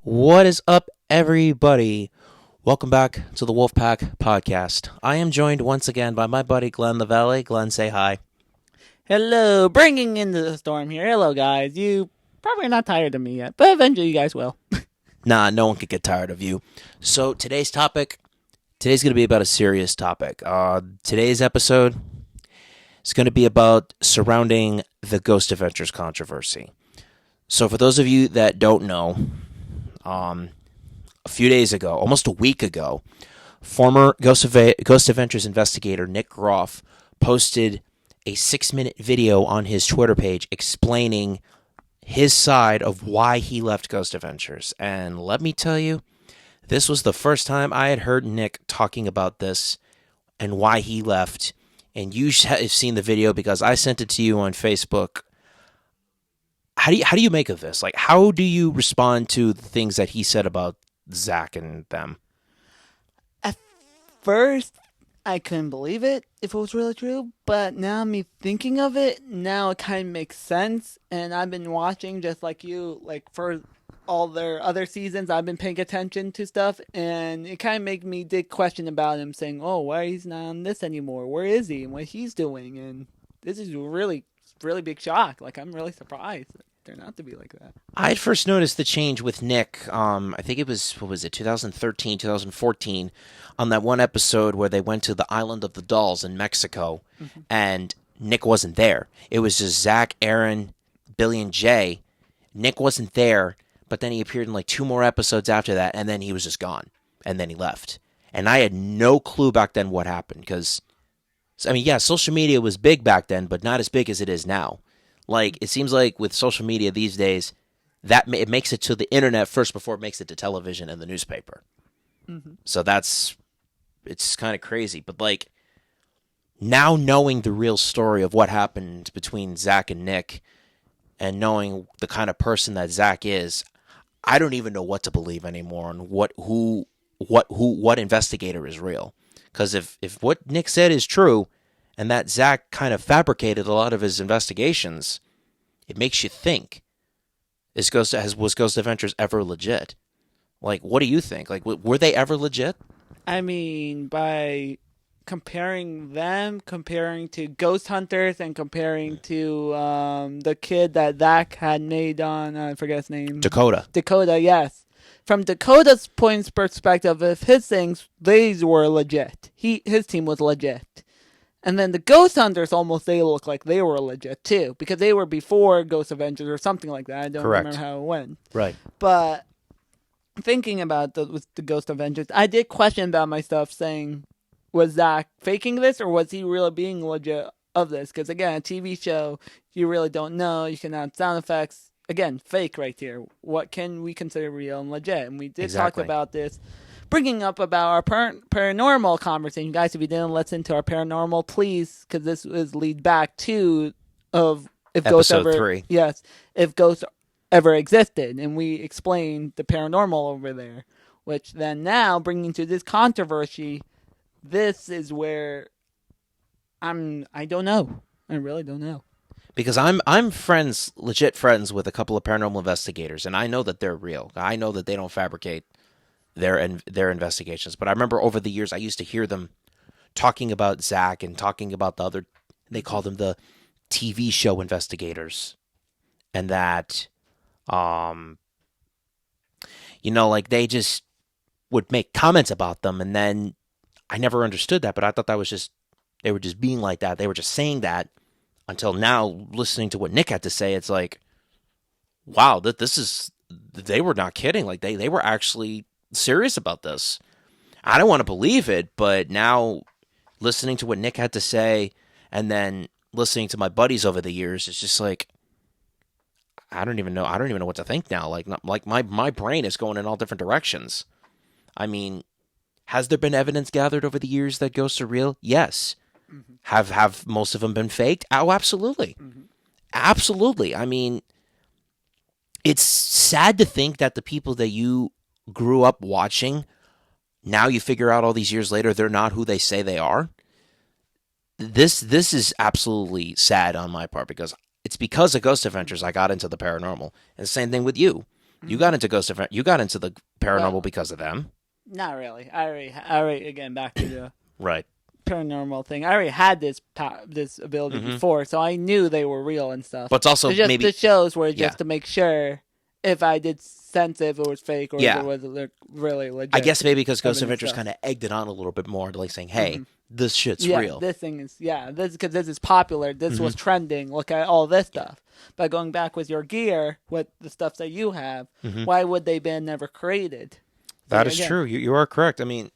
What is up, everybody? Welcome back to the Wolfpack Podcast. I am joined once again by my buddy Glenn LaValle. Glenn, say hi. Hello, bringing in the storm here. Hello, guys. You probably are not tired of me yet, but eventually you guys will. Nah, no one could get tired of you. So today's going to be about a serious topic. Today's episode is going to be about surrounding the Ghost Adventures controversy. So for those of you that don't know, a few days ago, almost a week ago, former Ghost Adventures investigator Nick Groff posted a 6-minute video on his Twitter page explaining his side of why he left Ghost Adventures. And let me tell you, this was the first time I had heard Nick talking about this and why he left. And you have seen the video because I sent it to you on Facebook. How do you make of this? Like, how do you respond to the things that he said about Zach and them? At first, I couldn't believe it if it was really true, but now me thinking of it, now it kind of makes sense. And I've been watching just like you, like for all their other seasons, I've been paying attention to stuff, and it kind of made me dig question about him, saying, "Oh, why he's not on this anymore? Where is he? And what he's doing?" And this is a really, really big shock. Like I'm really surprised that they're not to be like that. I had first noticed the change with Nick. I think it was, what was it, 2013, 2014, on that one episode where they went to the Island of the Dolls in Mexico, and Nick wasn't there. It was just Zach, Aaron, Billy, and Jay. Nick wasn't there, but then he appeared in like 2 more episodes after that, and then he was just gone, and then he left. And I had no clue back then what happened, because, I mean, yeah, social media was big back then, but not as big as it is now. Like, it seems like with social media these days, that it makes it to the internet first before it makes it to television and the newspaper. So it's kind of crazy. But, like, now knowing the real story of what happened between Zach and Nick and knowing the kind of person that Zach is, I don't even know what to believe anymore on what investigator is real. Because if what Nick said is true, and that Zach kind of fabricated a lot of his investigations, it makes you think, was Ghost Adventures ever legit? Like, what do you think? Like, were they ever legit? I mean, by comparing to Ghost Hunters and comparing to the kid that Zach had made on, I forget his name. Dakota. Dakota, yes. From Dakota's point perspective, if his things, these were legit. His team was legit. And then the Ghost Hunters they look like they were legit too, because they were before Ghost Avengers or something like that. I don't Correct. remember how it went. Right. But thinking about with the Ghost Avengers, I did question about my stuff, saying, was Zach faking this or was he really being legit of this? Because again, a TV show, you really don't know. You can add sound effects. Again, fake right here. What can we consider real and legit? And we did talk about this, bringing up about our paranormal conversation. Guys, if you didn't listen to our paranormal, please, because this is lead back to of if ghosts Episode ever 3. Yes, if ghosts ever existed, and we explained the paranormal over there, which then now bringing to this controversy, this is where I don't know. I really don't know. Because I'm legit friends with a couple of paranormal investigators, and I know that they're real. I know that they don't fabricate their investigations. But I remember over the years, I used to hear them talking about Zach and talking about the other. They call them the TV show investigators, and that, like they just would make comments about them, and then I never understood that. But I thought that was just they were just being like that. They were just saying that until now, listening to what Nick had to say. It's like, wow, they were not kidding. Like they were actually serious about this. I don't want to believe it, but now listening to what Nick had to say and then listening to my buddies over the years, it's just like I don't even know what to think now. Like my brain is going in all different directions. I mean, has there been evidence gathered over the years that ghosts are real? Yes. Mm-hmm. Have most of them been faked? Oh, absolutely. Mm-hmm. Absolutely. I mean, it's sad to think that the people that you grew up watching, now you figure out all these years later they're not who they say they are. This is absolutely sad on my part because it's because of Ghost Adventures I got into the paranormal. And the same thing with you. You got into you got into the paranormal because of them. Not really. I already again back to the Right. paranormal thing. I already had this ability before, so I knew they were real and stuff. But it's also just maybe the shows were just to make sure if I did sense if it was fake or if it was really legit. I guess maybe because Ghost Adventures kind of egged it on a little bit more, like saying, "Hey, this shit's real." This thing is this because this is popular. This was trending. Look at all this stuff. But going back with your gear, with the stuff that you have, why would they been never created? That is true. You are correct. I mean,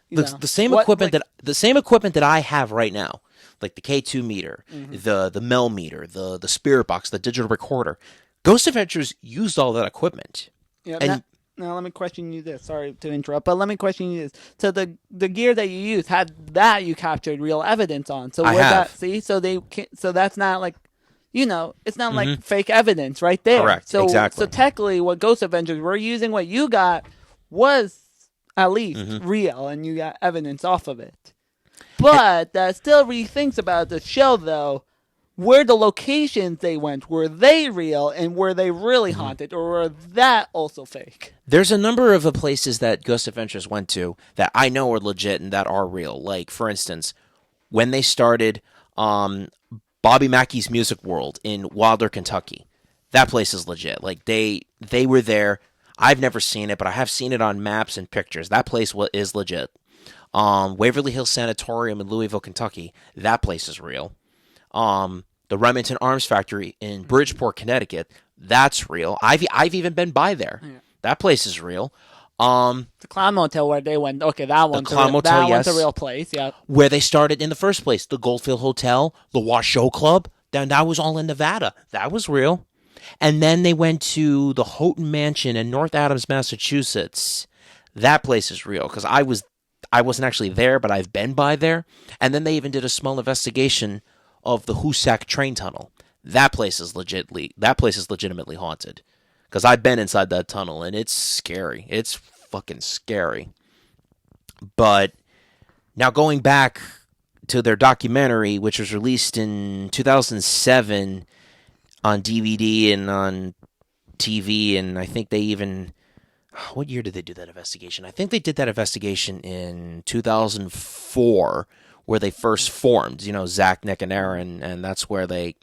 the same equipment that I have right now, like the K2 meter, the Mel meter, the spirit box, the digital recorder. Ghost Adventures used all that equipment. Yeah. And now let me question you this. Sorry to interrupt, but let me question you this. So the gear that you use you captured real evidence on. So so that's not like, it's not like fake evidence right there. Correct. So exactly. So technically, what Ghost Adventures were using, what you got was at least real, and you got evidence off of it. But that still rethinks about the show, though. Where the locations they went, were they real, and were they really haunted, or were that also fake? There's a number of places that Ghost Adventures went to that I know are legit and that are real. Like, for instance, when they started Bobby Mackey's Music World in Wilder, Kentucky, that place is legit. Like, they were there. I've never seen it, but I have seen it on maps and pictures. That place is legit. Waverly Hills Sanatorium in Louisville, Kentucky, that place is real. The Remington Arms Factory in Bridgeport, Connecticut, that's real. I've even been by there. Yeah. That place is real. The Clown Motel where they went, okay, one's a real place, yeah. Where they started in the first place, the Goldfield Hotel, the Washoe Club, that was all in Nevada. That was real. And then they went to the Houghton Mansion in North Adams, Massachusetts. That place is real because I wasn't actually there, but I've been by there. And then they even did a small investigation of the Hoosac train tunnel. That place is legitimately haunted because I've been inside that tunnel and it's scary. It's fucking scary. But now going back to their documentary, which was released in 2007 on DVD and on TV, and I think they even... What year did they do that investigation? I think they did that investigation in 2004, where they first formed, Zach, Nick, and Aaron, and that's where they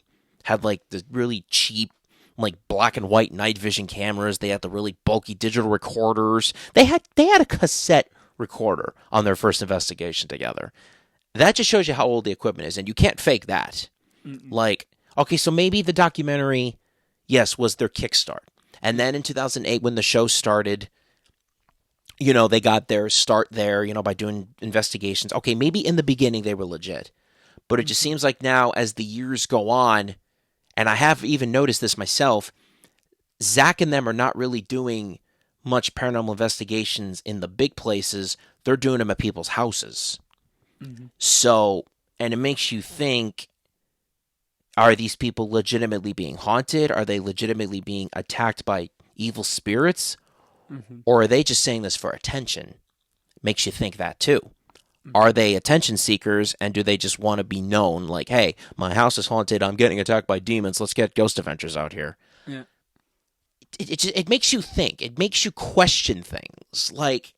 had, like, the really cheap, like, black and white night vision cameras. They had the really bulky digital recorders. They had a cassette recorder on their first investigation together. That just shows you how old the equipment is, and you can't fake that. Like, okay, so maybe the documentary, yes, was their kickstart. And then in 2008, when the show started, they got their start there, by doing investigations. Okay, maybe in the beginning they were legit. But it just seems like now, as the years go on, and I have even noticed this myself, Zach and them are not really doing much paranormal investigations in the big places. They're doing them at people's houses. So, and it makes you think, are these people legitimately being haunted? Are they legitimately being attacked by evil spirits? Or are they just saying this for attention? Makes you think that too. Are they attention seekers, and do they just want to be known? Like, hey, my house is haunted. I'm getting attacked by demons. Let's get Ghost Adventures out here. Yeah. It makes you think. It makes you question things. Like,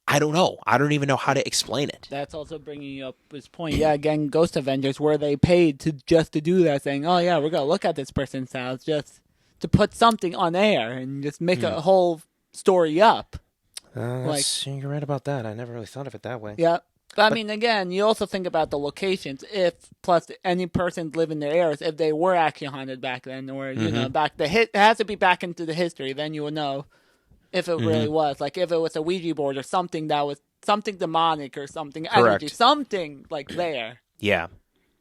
I don't know. I don't even know how to explain it. That's also bringing up this point. Yeah, again, Ghost Avengers, where they paid to do that, saying, oh, yeah, we're going to look at this person's house just to put something on air and just make a whole story up. You're right about that. I never really thought of it that way. Yeah. But I mean, again, you also think about the locations. Plus any person living in their areas, if they were actually haunted back then, or, it has to be back into the history, then you will know. If it really was. Like, if it was a Ouija board or something that was something demonic or something energy, something like there. Yeah.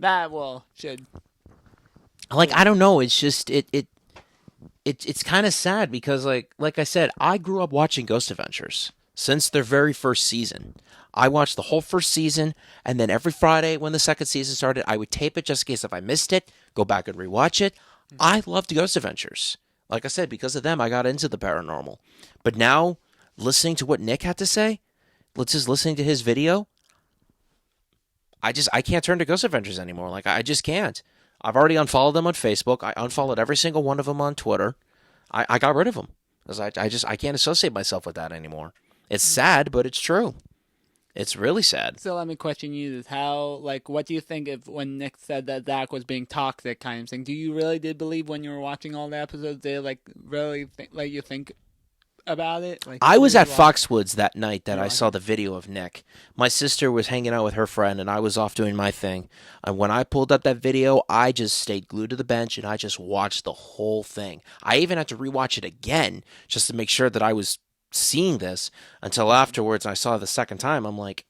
That should. Like, I don't know. It's just, it's kind of sad because, like I said, I grew up watching Ghost Adventures since their very first season. I watched the whole first season, and then every Friday when the second season started, I would tape it just in case if I missed it, go back and rewatch it. I loved Ghost Adventures. Like I said, because of them, I got into the paranormal. But now, listening to what Nick had to say, listening to his video, I can't turn to Ghost Adventures anymore. Like, I just can't. I've already unfollowed them on Facebook. I unfollowed every single one of them on Twitter. I got rid of them because I can't associate myself with that anymore. It's sad, but it's true. It's really sad. So let me question you: this how what do you think of when Nick said that Zach was being toxic, kind of thing? Do you really did believe when you were watching all the episodes? Did really let you think about it? I was at Foxwoods that night that I saw the video of Nick. My sister was hanging out with her friend, and I was off doing my thing. And when I pulled up that video, I just stayed glued to the bench, and I just watched the whole thing. I even had to rewatch it again just to make sure that I was seeing this until afterwards. I saw it the second time. I'm like,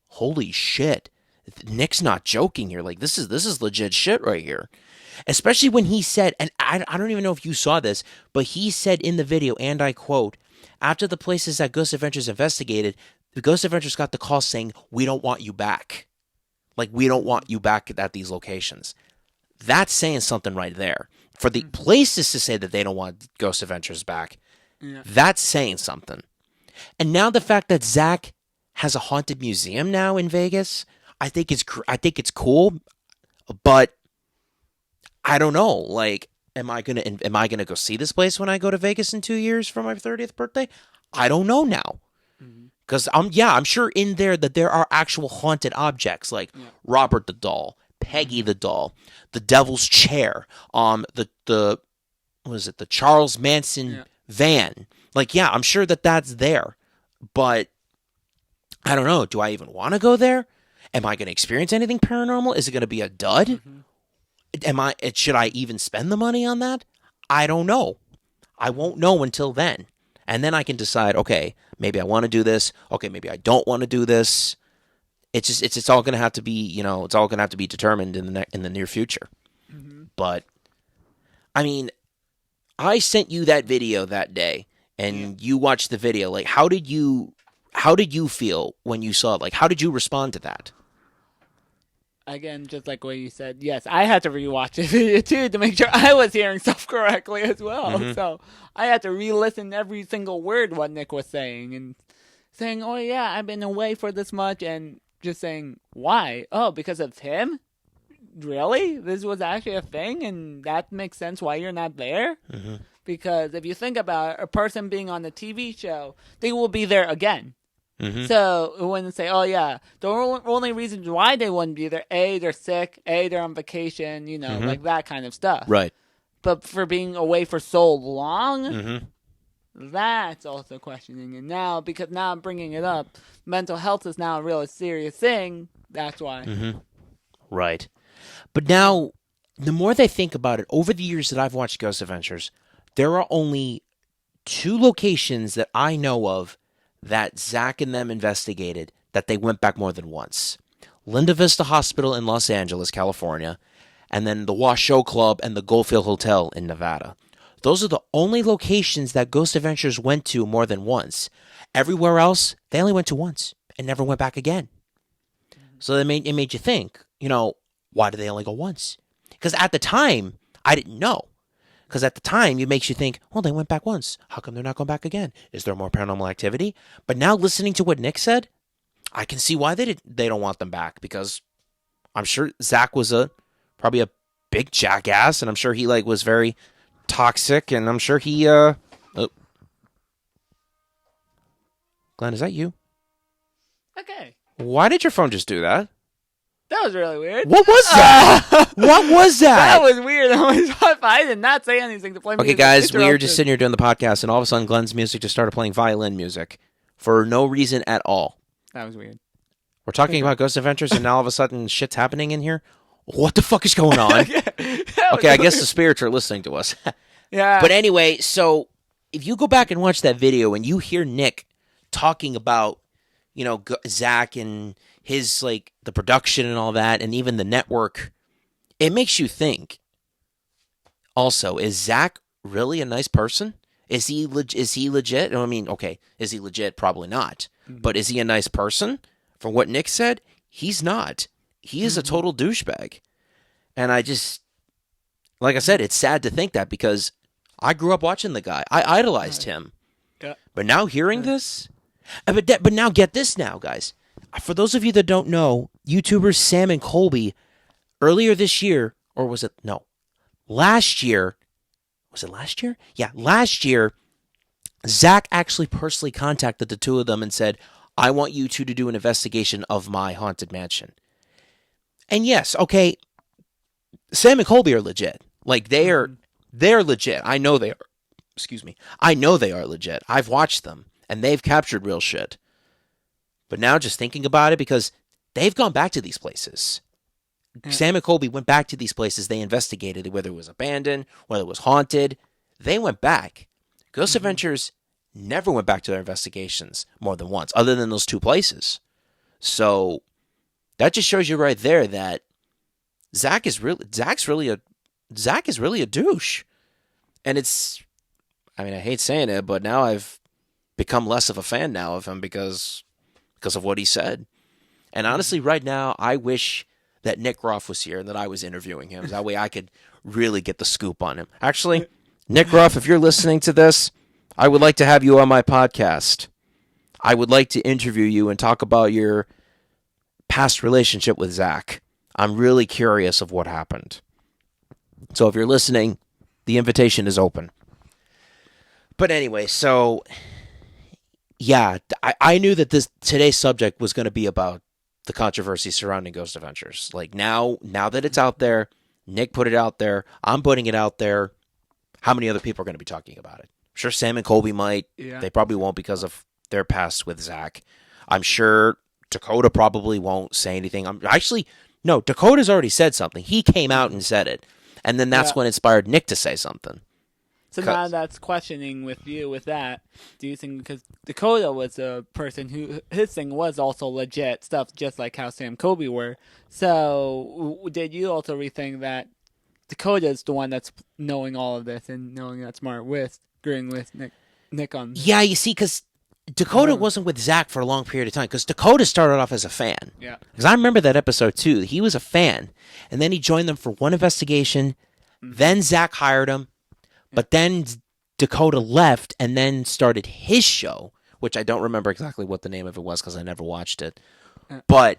holy shit. Nick's not joking here. Like, this is legit shit right here. Especially when he said, and I don't even know if you saw this, but he said in the video, and I quote, after the places that Ghost Adventures investigated, the Ghost Adventures got the call saying, we don't want you back. Like, we don't want you back at these locations. That's saying something right there. For the places to say that they don't want Ghost Adventures back, that's saying something. And now the fact that Zach has a haunted museum now in Vegas, I think it's cool, but I don't know. Like, am I gonna go see this place when I go to Vegas in 2 years for my 30th birthday? I don't know now, because I'm sure in there that there are actual haunted objects like Robert the doll, Peggy the doll, the Devil's chair, the what is it, the Charles Manson van. Like, yeah, I'm sure that that's there, but I don't know. Do I even want to go there? Am I going to experience anything paranormal? Is it going to be a dud? Should I even spend the money on that? I don't know. I won't know until then. And then I can decide, okay, maybe I want to do this. Okay, maybe I don't want to do this. It's all going to have to be, it's all going to have to be determined in the near future. But I mean, I sent you that video that day and you watched the video. Like, how did you feel when you saw it? Like, how did you respond to that? Again, just like what you said, yes, I had to rewatch the video too to make sure I was hearing stuff correctly as well. So I had to re-listen every single word what Nick was saying and saying, "Oh yeah, I've been away for this much," and just saying, "Why? Oh, because of him? Really? This was actually a thing, and that makes sense why you're not there." Because if you think about it, a person being on the TV show, they will be there again. So it wouldn't say, oh yeah, the only reasons why they wouldn't be there, A, they're sick, A, they're on vacation, like that kind of stuff. Right. But for being away for so long, that's also questioning. And now, because now I'm bringing it up, mental health is now a really serious thing. That's why. Right. But now, the more they think about it, over the years that I've watched Ghost Adventures, there are only 2 locations that I know of that Zach and them investigated that they went back more than once. Linda Vista Hospital in Los Angeles, California, and then the Washoe Club and the Goldfield Hotel in Nevada. Those are the only locations that Ghost Adventures went to more than once. Everywhere else, they only went to once and never went back again. So it made you think, why did they only go once? Because at the time, I didn't know. Because at the time, it makes you think, well, they went back once. How come they're not going back again? Is there more paranormal activity? But now listening to what Nick said, I can see why they don't want them back. Because I'm sure Zach was probably a big jackass, and I'm sure he was very toxic, and I'm sure he Glenn, is that you? Okay. Why did your phone just do that? That was really weird. What was that? What was that? That was weird. I did not say anything to play music. Okay, guys, we were just sitting here doing the podcast, and all of a sudden Glenn's music just started playing violin music for no reason at all. That was weird. We're talking about Ghost Adventures, and now all of a sudden shit's happening in here? What the fuck is going on? Okay, I guess the spirits are listening to us. Yeah. But anyway, so if you go back and watch that video and you hear Nick talking about, Zach and his, the production and all that, and even the network, it makes you think. Also, is Zach really a nice person? Is he legit? I mean, okay, is he legit? Probably not. But is he a nice person? From what Nick said, he's not. He is a total douchebag. And I just, like I said, it's sad to think that because I grew up watching the guy. I idolized him. Yeah. But now hearing this, but now get this now, guys. For those of you that don't know, YouTubers Sam and Colby, earlier this year, or was it, no, last year, Was it last year? Yeah, last year, Zach actually personally contacted the two of them and said, I want you two to do an investigation of my haunted mansion. And yes, okay, Sam and Colby are legit. Like they're legit. I know they are. Excuse me. I know they are legit. I've watched them and they've captured real shit. But now just thinking about it, because they've gone back to these places. Sam and Colby went back to these places. They investigated whether it was abandoned, whether it was haunted. They went back. Ghost Adventures never went back to their investigations more than once, other than those two places. So that just shows you right there that Zach is really a douche. And it's, I mean, I hate saying it, but now I've become less of a fan now of him because of what he said. And honestly, right now, I wish that Nick Groff was here and that I was interviewing him. That way I could really get the scoop on him. Actually, Nick Groff, if you're listening to this, I would like to have you on my podcast. I would like to interview you and talk about your past relationship with Zach. I'm really curious of what happened. So if you're listening, the invitation is open. But anyway, so yeah, I knew that today's subject was going to be about the controversy surrounding Ghost Adventures. Like now that it's out there, Nick put it out there, I'm putting it out there. How many other people are going to be talking about it? I'm sure Sam and Colby might. Yeah. They probably won't because of their past with Zach. I'm sure Dakota probably won't say anything. No, Dakota's already said something. He came out and said it. And then that's when inspired Nick to say something. So now that's questioning with you with that. Do you think, because Dakota was a person who, his thing was also legit stuff, just like how Sam Colby were. So did you also rethink that Dakota's the one that's knowing all of this and knowing that smart with, agreeing with Nick on this? Yeah, you see, because Dakota wasn't with Zach for a long period of time, because Dakota started off as a fan. Yeah. Because I remember that episode too. He was a fan, and then he joined them for one investigation. Then Zach hired him. But then Dakota left and then started his show, which I don't remember exactly what the name of it was because I never watched it. But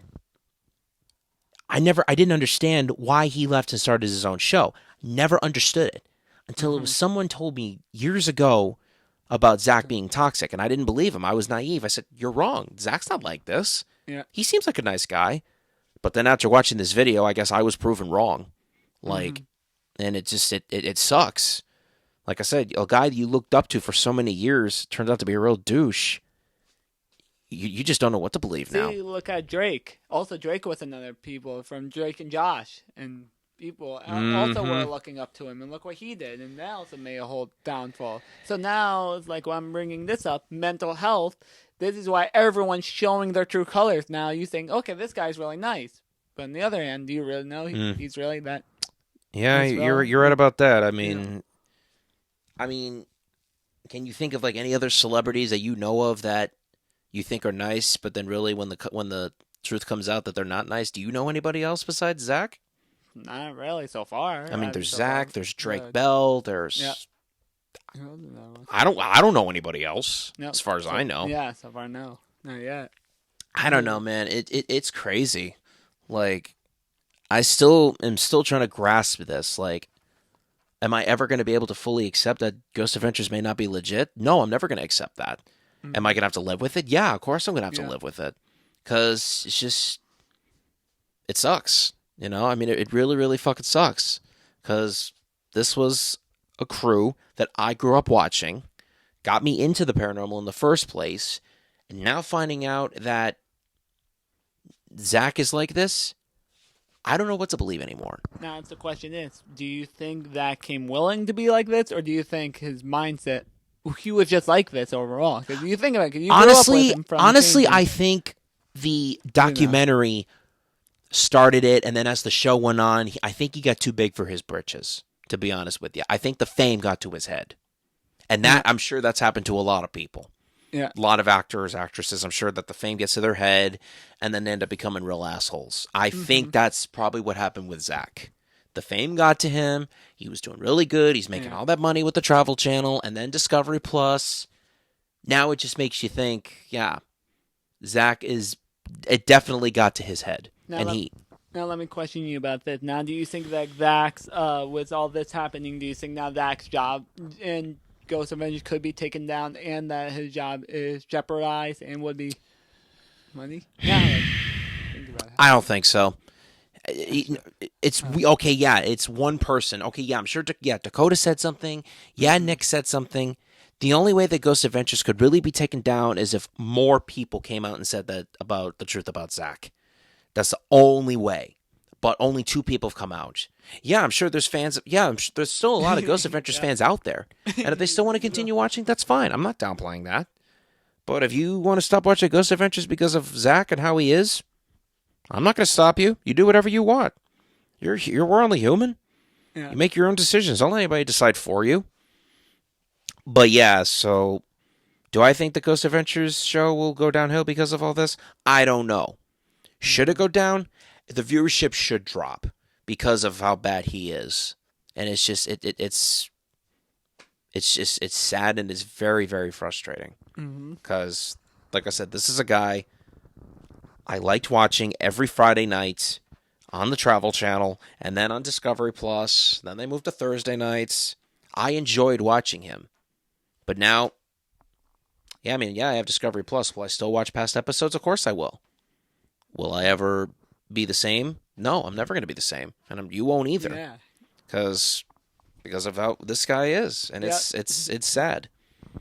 I didn't understand why he left and started his own show. Never understood it until it was someone told me years ago about Zach being toxic, and I didn't believe him. I was naive. I said, "You're wrong. Zach's not like this. Yeah. He seems like a nice guy." But then after watching this video, I guess I was proven wrong. And it just it sucks. Like I said, a guy that you looked up to for so many years turns out to be a real douche. You just don't know what to believe now. See, look at Drake. Also, Drake was another people from Drake and Josh. And people also were looking up to him. And look what he did. And that also made a whole downfall. So now, it's like when I'm bringing this up, mental health, this is why everyone's showing their true colors. Now you think, okay, this guy's really nice. But on the other hand, do you really know he's really that? Yeah, you're right about that. I mean, can you think of like any other celebrities that you know of that you think are nice, but then really when the truth comes out that they're not nice? Do you know anybody else besides Zach? Not really so far. I mean, there's Zach, there's Drake Bell, there's I don't know anybody else as far as I know. Yeah, so far no, not yet. I don't know, man. It's crazy. Like, I still am trying to grasp this. Like, am I ever going to be able to fully accept that Ghost Adventures may not be legit? No, I'm never going to accept that. Am I going to have to live with it? Yeah, of course I'm going to have to live with it. Because it's just, it sucks. You know, I mean, it really, really fucking sucks. Because this was a crew that I grew up watching, got me into the paranormal in the first place, and now finding out that Zach is like this, I don't know what to believe anymore. Now, the question is, do you think Zach came willing to be like this, or do you think his mindset, he was just like this overall? Because you think about it, you honestly, I think the documentary started it, and then as the show went on, I think he got too big for his britches, to be honest with you. I think the fame got to his head. And that I'm sure that's happened to a lot of people. Yeah. A lot of actors, actresses, I'm sure that the fame gets to their head and then they end up becoming real assholes. I think that's probably what happened with Zach. The fame got to him. He was doing really good. He's making all that money with the Travel Channel and then Discovery Plus. Now it just makes you think, Zach it definitely got to his head. Now, Now let me question you about this. Now, do you think that Zach's, with all this happening, do you think now Zach's job in Ghost Avengers could be taken down, and that his job is jeopardized and would be money? Yeah, like, think about it. I don't think so. Okay. Yeah, it's one person. Okay, yeah, I'm sure. Yeah, Dakota said something. Yeah, Nick said something. The only way that Ghost Adventures could really be taken down is if more people came out and said that about the truth about Zach. That's the only way. But only 2 people have come out. Yeah, I'm sure there's fans. Yeah, I'm sure there's still a lot of Ghost Adventures fans out there. And if they still want to continue watching, that's fine. I'm not downplaying that. But if you want to stop watching Ghost Adventures because of Zach and how he is, I'm not going to stop you. You do whatever you want. We're only human. Yeah. You make your own decisions. Don't let anybody decide for you. But yeah, so do I think the Ghost Adventures show will go downhill because of all this? I don't know. Should it go down? The viewership should drop because of how bad he is. And it's just it's sad and it's very, very frustrating. Because, like I said, this is a guy I liked watching every Friday night on the Travel Channel and then on Discovery Plus. Then they moved to Thursday nights. I enjoyed watching him. But now, I have Discovery Plus. Will I still watch past episodes? Of course I will. Will I ever be the same? No, I'm never going to be the same. And you won't either. Yeah. Because of how this guy is. And it's sad.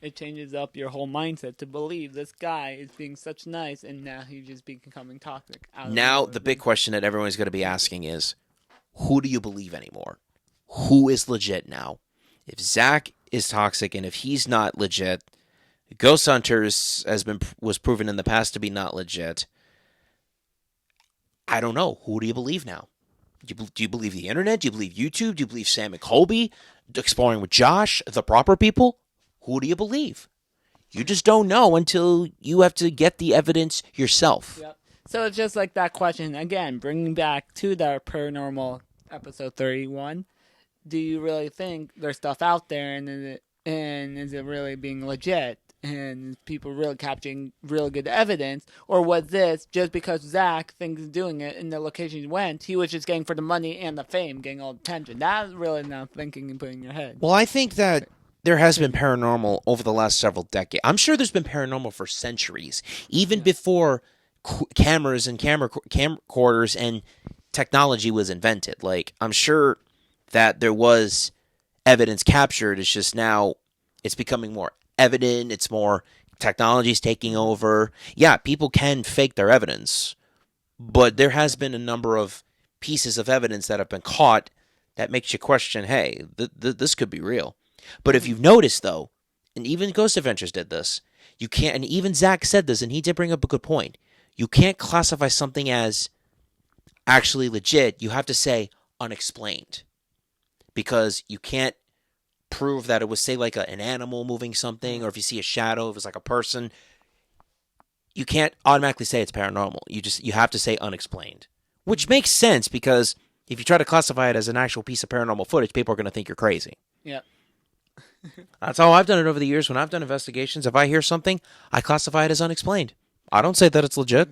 It changes up your whole mindset to believe this guy is being such nice, and now he's just becoming toxic. Now, the big question that everyone's going to be asking is, who do you believe anymore? Who is legit now? If Zach is toxic and if he's not legit, Ghost Hunters was proven in the past to be not legit. I don't know. Who do you believe now? Do you believe the internet? Do you believe YouTube? Do you believe Sam and Colby? Exploring with Josh? The proper people? Who do you believe? You just don't know until you have to get the evidence yourself. Yep. So it's just like that question again, bringing back to the paranormal episode 31. Do you really think there's stuff out there, and is it really being legit? And people really capturing real good evidence? Or was this just because Zach thinks he's doing it in the location he went, he was just getting for the money and the fame, getting all the attention? That's really not thinking and putting in your head. Well, I think that there has been paranormal over the last several decades. I'm sure there's been paranormal for centuries, even before cameras and camcorders and technology was invented. Like, I'm sure that there was evidence captured. It's just now it's becoming more evident. It's more technology's taking over. Yeah, people can fake their evidence, but there has been a number of pieces of evidence that have been caught that makes you question, hey, this could be real. But if you've noticed, though, and even Ghost Adventures did this, you can't, and even Zach said this, and he did bring up a good point. You can't classify something as actually legit. You have to say unexplained. Because you can't prove that it was, say, like an animal moving something, or if you see a shadow, if it's like a person. You can't automatically say it's paranormal. You have to say unexplained. Which makes sense, because if you try to classify it as an actual piece of paranormal footage, people are going to think you're crazy. Yeah. That's how I've done it over the years. When I've done investigations, if I hear something, I classify it as unexplained. I don't say that it's legit.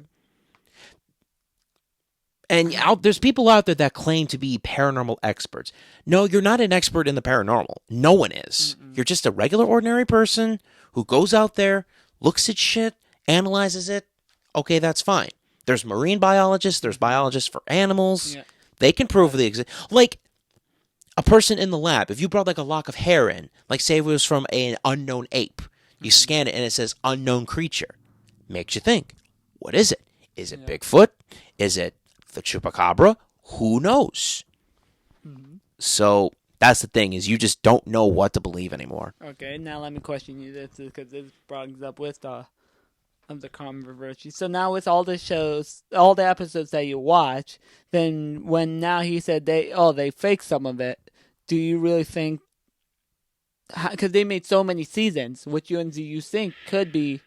And there's people out there that claim to be paranormal experts. No, you're not an expert in the paranormal. No one is. You're just a regular, ordinary person who goes out there, looks at shit, analyzes it. Okay, that's fine. There's marine biologists. There's biologists for animals. Yeah. They can prove the exist. Like a person in the lab, if you brought like a lock of hair in, like say it was from an unknown ape, you scan it and it says unknown creature. Makes you think, what is it? Is it Bigfoot? Is it the chupacabra? Who knows? So that's the thing, is you just don't know what to believe anymore. Okay, now let me question you this, because this brings up with the controversy. So now with all the shows, all the episodes that you watch, then when now he said they faked some of it, do you really think, because they made so many seasons, which ones do you think could be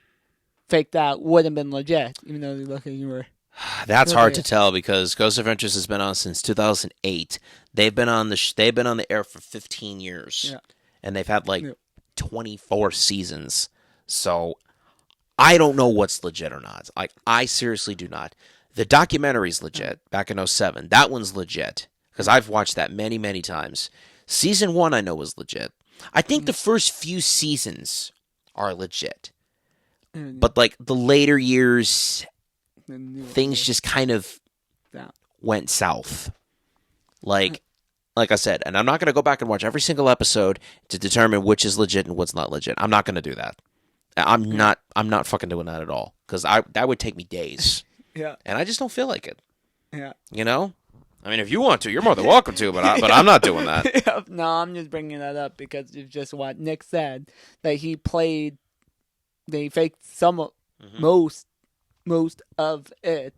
faked out, would have been legit, even though you look at you were... That's hard to tell, because Ghost Adventures has been on since 2008. They've been on the air for 15 years, and they've had 24 seasons. So I don't know what's legit or not. I seriously do not. The documentary's legit, back in 07. That one's legit, because I've watched that many, many times. Season 1 I know was legit. I think the first few seasons are legit. But, like, the later years, things just kind of went south. Like I said, and I'm not going to go back and watch every single episode to determine which is legit and what's not legit. I'm not going to do that. I'm not fucking doing that at all, because that would take me days. Yeah. And I just don't feel like it. Yeah. You know? I mean, if you want to, you're more than welcome to, but I'm not doing that. Yeah. No, I'm just bringing that up because it's just what Nick said, that they faked most of it.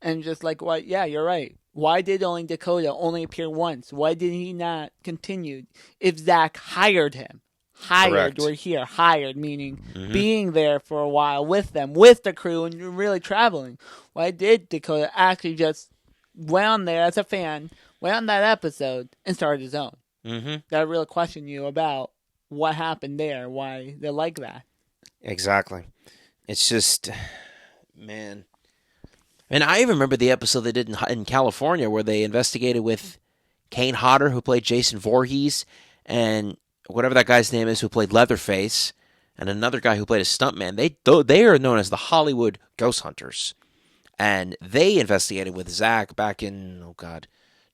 And just like, what? Yeah, you're right. Why did Dakota only appear once? Why did he not continue? If Zach hired him. Correct. We're here. Hired, meaning being there for a while with them, with the crew, and you're really traveling. Why did Dakota actually just went on there as a fan, went on that episode, and started his own? That I really question you about what happened there, why they're like that. Exactly. It's just, man. And I even remember the episode they did in California where they investigated with Kane Hodder, who played Jason Voorhees, and whatever that guy's name is who played Leatherface, and another guy who played a stuntman. They are known as the Hollywood Ghost Hunters. And they investigated with Zach back in,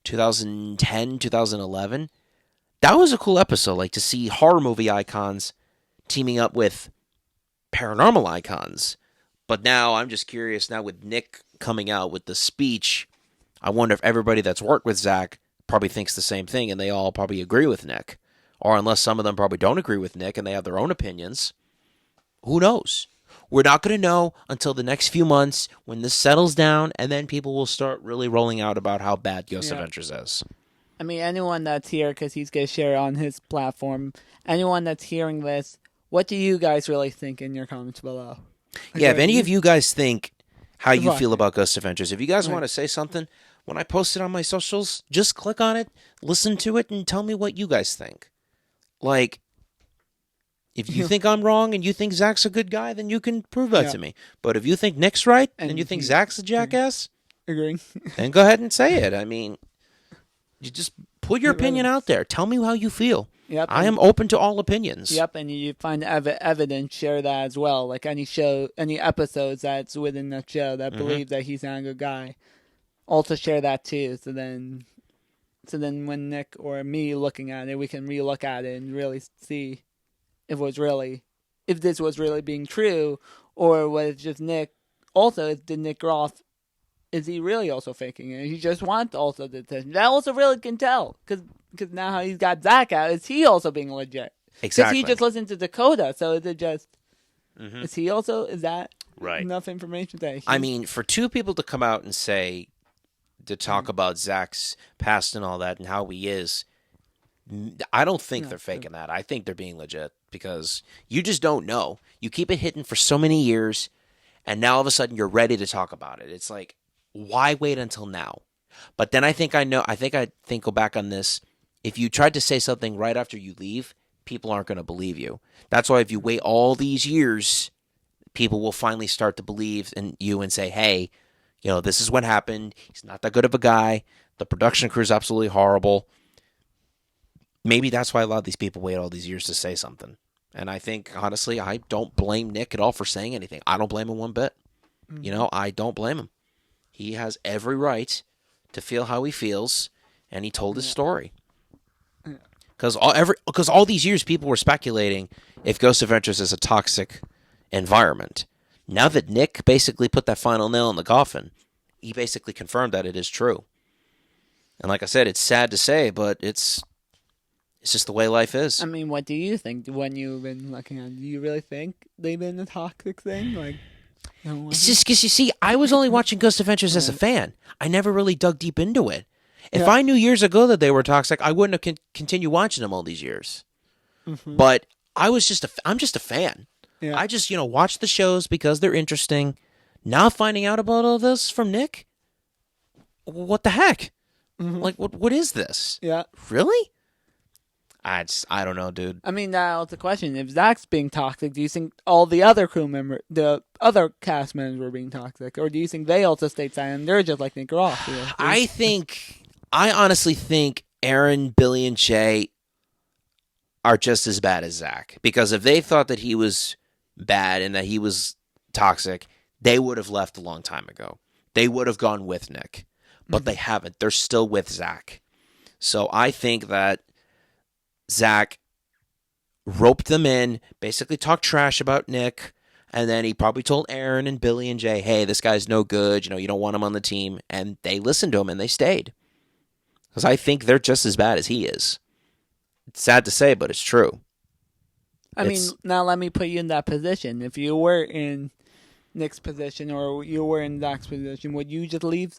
2010, 2011. That was a cool episode, like to see horror movie icons teaming up with paranormal icons. But now I'm just curious, now with Nick coming out with the speech, I wonder if everybody that's worked with Zach probably thinks the same thing and they all probably agree with Nick. Or unless some of them probably don't agree with Nick and they have their own opinions. Who knows? We're not going to know until the next few months when this settles down, and then people will start really rolling out about how bad Ghost Adventures is. I mean, anyone that's here, because he's going to share on his platform, anyone that's hearing this, what do you guys really think in your comments below? Yeah, if any of you guys think how you feel about Ghost Adventures, if you guys want to say something, when I post it on my socials, just click on it, listen to it, and tell me what you guys think. Like, if you think I'm wrong and you think Zach's a good guy, then you can prove that to me. But if you think Nick's right and you think Zach's a jackass, agreeing, then go ahead and say it. I mean, you just put your opinion out there. Tell me how you feel. Yep, I am open to all opinions. Yep, and you find evidence, share that as well. Like any episodes that's within that show that believe that he's not a good guy, also share that too. So then when Nick or me looking at it, we can re-look at it and really see if this was really being true, or was it just Nick. Also, did Nick Groff, is he really also faking it? He just wants also the attention. That also really can tell, because now how he's got Zach out, is he also being legit? Exactly. Because he just listened to Dakota, so is it just, is that right. enough information that I mean, for two people to come out and to talk about Zach's past and all that and how he is, I don't think they're faking that. I think they're being legit, because you just don't know. You keep it hidden for so many years, and now all of a sudden you're ready to talk about it. It's like, why wait until now? But then I think go back on this. If you tried to say something right after you leave, people aren't going to believe you. That's why if you wait all these years, people will finally start to believe in you and say, hey, this is what happened. He's not that good of a guy. The production crew is absolutely horrible. Maybe that's why a lot of these people wait all these years to say something. And I think, honestly, I don't blame Nick at all for saying anything. I don't blame him one bit. I don't blame him. He has every right to feel how he feels, and he told his story. Because all these years people were speculating if Ghost Adventures is a toxic environment. Now that Nick basically put that final nail in the coffin, he basically confirmed that it is true. And like I said, it's sad to say, but it's just the way life is. I mean, what do you think when you've been looking at it? Do you really think they've been a toxic thing? Like, it's just because, you see, I was only watching Ghost Adventures as a fan. I never really dug deep into it. If I knew years ago that they were toxic, I wouldn't have continued watching them all these years. But I'm just a fan. Yeah. I just, watch the shows because they're interesting. Now finding out about all this from Nick, what the heck? Like, what is this? Yeah. Really? I don't know, dude. I mean, now it's a question. If Zach's being toxic, do you think all the other the other cast members were being toxic? Or do you think they also stayed silent and they're just like Nick Groff? I honestly think Aaron, Billy, and Jay are just as bad as Zach. Because if they thought that he was bad and that he was toxic, they would have left a long time ago. They would have gone with Nick. But they haven't. They're still with Zach. So I think that Zach roped them in, basically talked trash about Nick, and then he probably told Aaron and Billy and Jay, hey, this guy's no good, you don't want him on the team, and they listened to him and they stayed. Because I think they're just as bad as he is. It's sad to say, but it's true. I mean, now let me put you in that position. If you were in Nick's position or you were in Zach's position, would you just leave?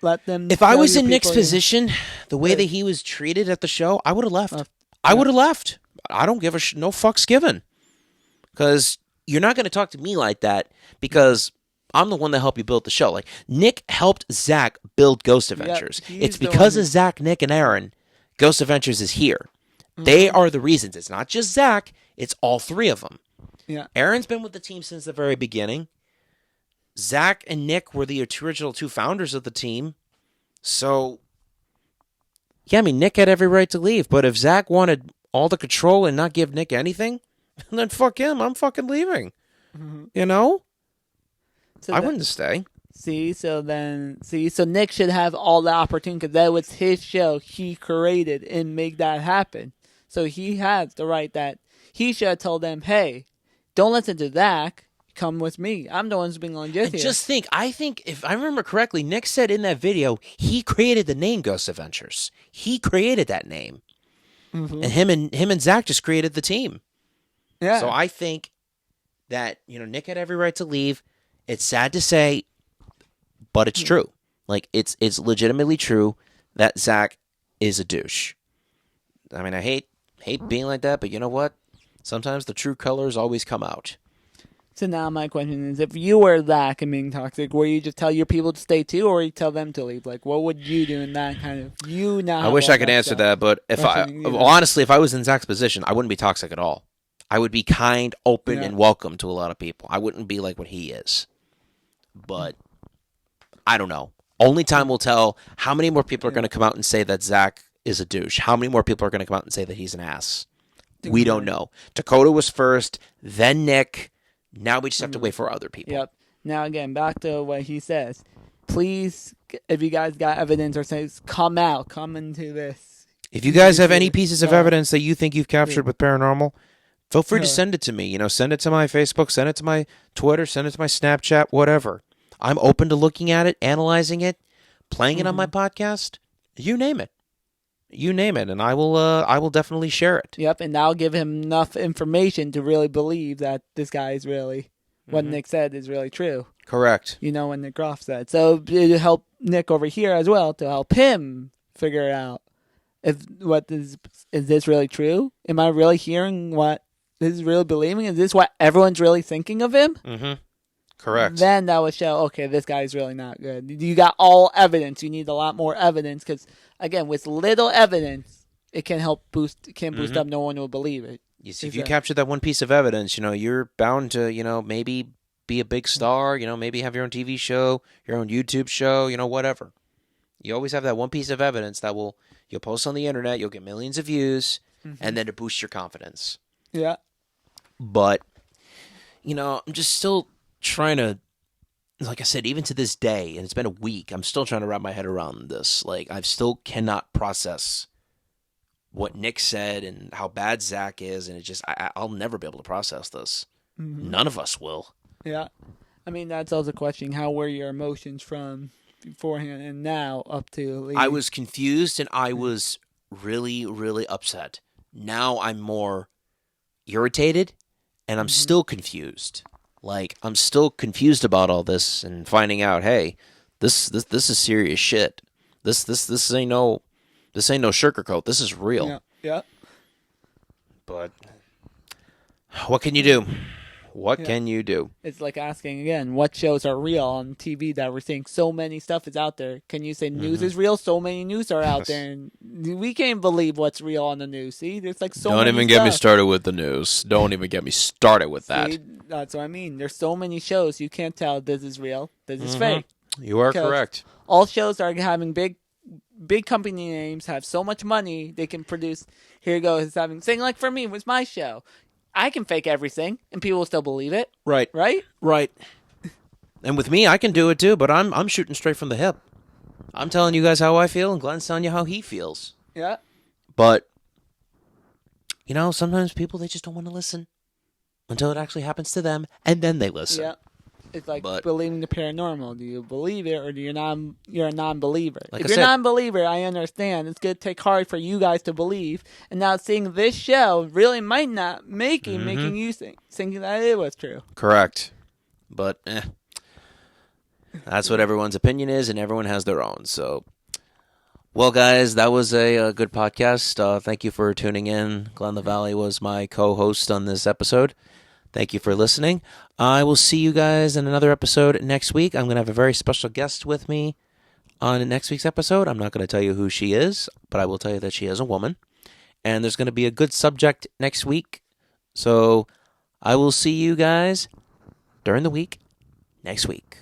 Let them. If I was in Nick's position, the way that he was treated at the show, I would have left. I would have left. I don't give no fucks given. Because you're not going to talk to me like that because I'm the one that helped you build the show. Like, Nick helped Zach build Ghost Adventures. It's because of Zach, Nick, and Aaron, Ghost Adventures is here. Mm-hmm. They are the reasons. It's not just Zach. It's all three of them. Yeah. Aaron's been with the team since the very beginning. Zach and Nick were the original two founders of the team. So, yeah, I mean, Nick had every right to leave. But if Zach wanted all the control and not give Nick anything, then fuck him. I'm fucking leaving. Mm-hmm. So I wouldn't stay. So Nick should have all the opportunity because that was his show. He created and make that happen. So he has the right that he should have told them, hey, don't listen to Zach. Come with me. I'm the one who's being legit here. Just think, I think, if I remember correctly, Nick said in that video, he created the name Ghost Adventures. He created that name. Mm-hmm. And him and Zach just created the team. Yeah. So I think that, Nick had every right to leave. It's sad to say, but it's true. Like, it's legitimately true that Zach is a douche. I mean, I hate being like that, but you know what? Sometimes the true colors always come out. So now my question is, if you were Zach and being toxic, would you just tell your people to stay too, or you tell them to leave? Like, what would you do in that kind of I wish I could answer that, but honestly, if I was in Zach's position, I wouldn't be toxic at all. I would be kind, open, and welcome to a lot of people. I wouldn't be like what he is. But I don't know. Only time will tell how many more people are going to come out and say that Zach is a douche. How many more people are going to come out and say that he's an ass? We don't know. Dakota was first, then Nick. Now we just have to wait for other people. Yep. Now, again, back to what he says. Please, if you guys got evidence or says, come into this. If you guys have any pieces of evidence that you think you've captured with paranormal, feel free to send it to me. Send it to my Facebook, send it to my Twitter, send it to my Snapchat, whatever. I'm open to looking at it, analyzing it, playing it on my podcast. You name it. And I will definitely share it. Yep, and that'll give him enough information to really believe that this guy is really, what Nick said is really true. Correct. What Nick Groff said. So it'll help Nick over here as well to help him figure out is this really true? Am I really hearing what this is really believing? Is this what everyone's really thinking of him? Mm-hmm. Correct. Then that would show, okay, this guy's really not good. You got all evidence. You need a lot more evidence because, again, with little evidence, it can help boost up. No one will believe it. You see, if you capture that one piece of evidence, you're bound to, maybe be a big star, maybe have your own TV show, your own YouTube show, whatever. You always have that one piece of evidence that you'll post on the internet, you'll get millions of views, and then to boost your confidence. Yeah. But, I'm just still trying to, like I said, even to this day, and it's been a week, I'm still trying to wrap my head around this. Like, I still cannot process what Nick said and how bad Zach is, and I'll never be able to process this. Mm-hmm. None of us will. Yeah. I mean, that's also questioning how were your emotions from beforehand and now up to leaving. I was confused and I was really, really upset. Now I'm more irritated and I'm still confused. Like, I'm still confused about all this and finding out, hey, this is serious shit. This ain't no sugarcoat. This is real. Yeah. But what can you do? What Yeah. can you do? It's like asking again, what shows are real on TV that we're seeing? So many stuff is out there. Can you say news is real? So many news are out there, and we can't believe what's real on the news. See, there's like so Don't many even get me stuff. started with the news. Don't even get me started with that. See, that's what I mean. There's so many shows you can't tell this is real, this is fake. You are Because correct. all shows are having big company names, have so much money they can produce. Here goes having saying like for me was my show. I can fake everything and people will still believe it. Right. Right? Right. And with me, I can do it too, but I'm shooting straight from the hip. I'm telling you guys how I feel, and Glenn's telling you how he feels. Yeah. But, sometimes people, they just don't want to listen until it actually happens to them, and then they listen. Yeah. It's like believing the paranormal. Do you believe it or do you're a non-believer? Like if I you're a said- non-believer, I understand. It's going to take hard for you guys to believe. And now seeing this show really might not making you thinking that it was true. Correct. But, that's what everyone's opinion is, and everyone has their own. So, well, guys, that was a good podcast. Thank you for tuning in. Glenn LaValle was my co-host on this episode. Thank you for listening. I will see you guys in another episode next week. I'm going to have a very special guest with me on next week's episode. I'm not going to tell you who she is, but I will tell you that she is a woman. And there's going to be a good subject next week. So I will see you guys during the week next week.